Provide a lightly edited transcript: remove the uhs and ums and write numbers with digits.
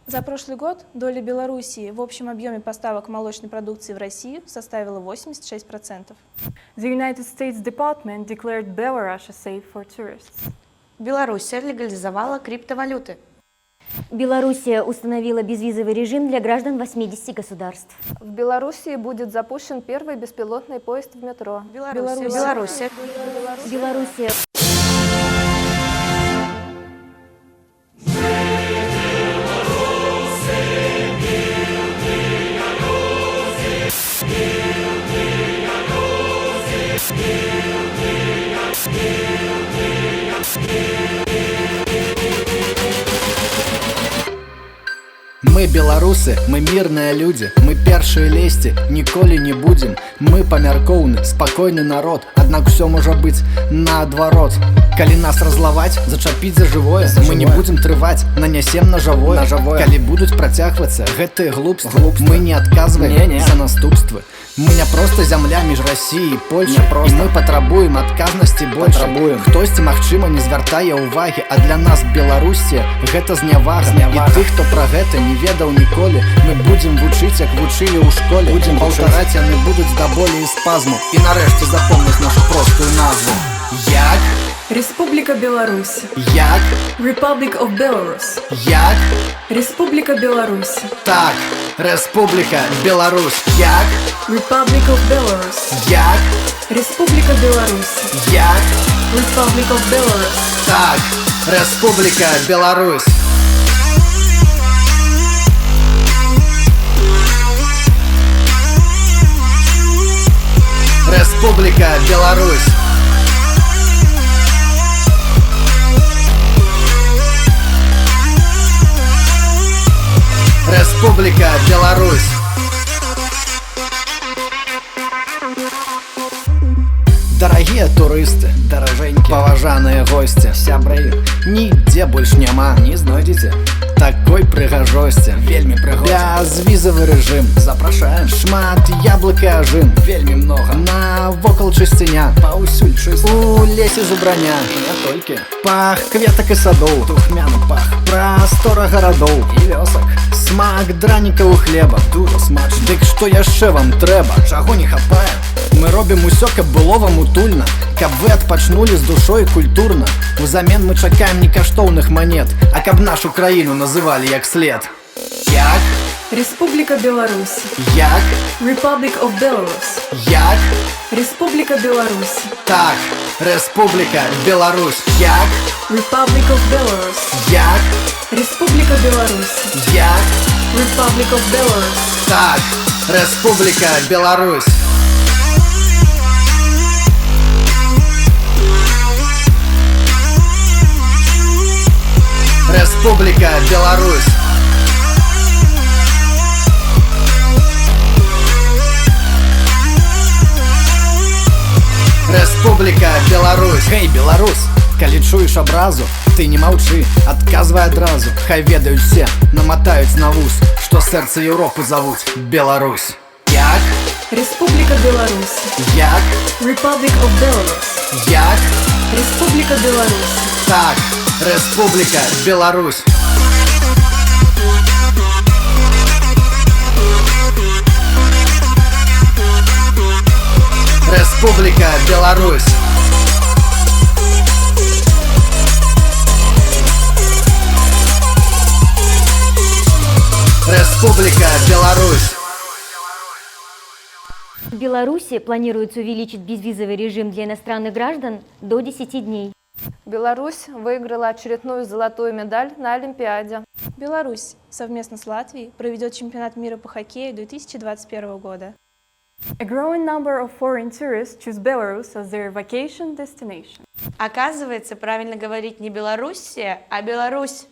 За прошлый год доля Белоруссии в общем объеме поставок молочной продукции в Россию составила 86%. The United States Department declared Belarus safe for tourists. Белоруссия легализовала криптовалюты. Белоруссия установила безвизовый режим для граждан 80 государств. В Белоруссии будет запущен первый беспилотный поезд в метро. Белоруссия. Белоруссия. Мы беларусы, мы мирные люди, мы першие лезьте, ніколі не будем. Мы памяркоўны, спакойны народ, аднак все можа быць наадварот. Калі нас разлаваць, зачапіць за жывое, мы не будем трываць, нанясем ножавое. Калі будуць працягвацца гэтыя глупствы, мы не адказваем за наступствы. Мы не просто зямля між Расіяй і Польшай, і мы патрабуем адказнасці больш. Хтосьці, магчыма, не звяртае ўвагі, а для нас Беларуссія гэта знявага. І тых, хто пра гэта не ведаў ніколі, мы будзем вучыць, як вучылі ў школе. Будзем паўтараць, яны будуць да болі і спазму. І нарэшце запомніць нашу простую назву. Як? Республика Беларусь. Як? Republic of Belarus. Як? Республика Беларусь. Так, Республіка Беларусь. Як? Republic of Belarus. Як? Республика Беларусь. Як? Republic of Belarus. Так, Республіка Беларусь. Республіка Беларусь. Республіка Беларусь. Дарагія турысты, даражэнькі, паважаныя госці, сябры, нідзе больш няма, не знойдзеце такой прыгажосці. Вельмі прыгожа. Бязвізавы рэжым, запрашаем. Шмат яблык і ажын, вельмі многа. Навокал чысціня, паўсюль чыста. У лесе зубраня, не толькі. Пах кветак і садоў, духмяны пах. Прастора гарадоў і вёсак. Смак дранікаў і хлеба, дужа смачна. Дык што яшчэ вам трэба? Чаго не хапае? Мы робім усё, каб было вам утульна, каб вы адпачнулі з душой культурна. Узамен мы чакаем не каштоўных манет, а каб нашу краіну называлі як след. Як? Республика Беларусь. Як? Republic of Belarus. Як? Республика Беларусь. Так, Республіка Беларусь. Як? Republic of Belarus. Як? Республика Беларусь. Як? Republic of Belarus. Так, Республіка Беларусь. Республіка Беларусь. Республіка Беларусь. Гей, беларус, калі чуеш абразу, ты не маўчы, адказвай адразу. Хай ведаюць все, наматаюць на вус, што сэрца Еўропы завуць Беларусь. Як? Республика Беларусь. Як? Republic of Belarus. Як? Республика Беларусь. Так, Республіка Беларусь. Республіка Беларусь. Республіка Беларусь. В Беларуси планируется увеличить безвизовый режим для иностранных граждан до 10 дней. Беларусь выиграла очередную золотую медаль на Олимпиаде. Беларусь совместно с Латвией проведет чемпионат мира по хоккею 2021 года. A growing number of foreign tourists choose Belarus as their vacation destination. Оказывается, правильно говорить не Белоруссия, а Беларусь.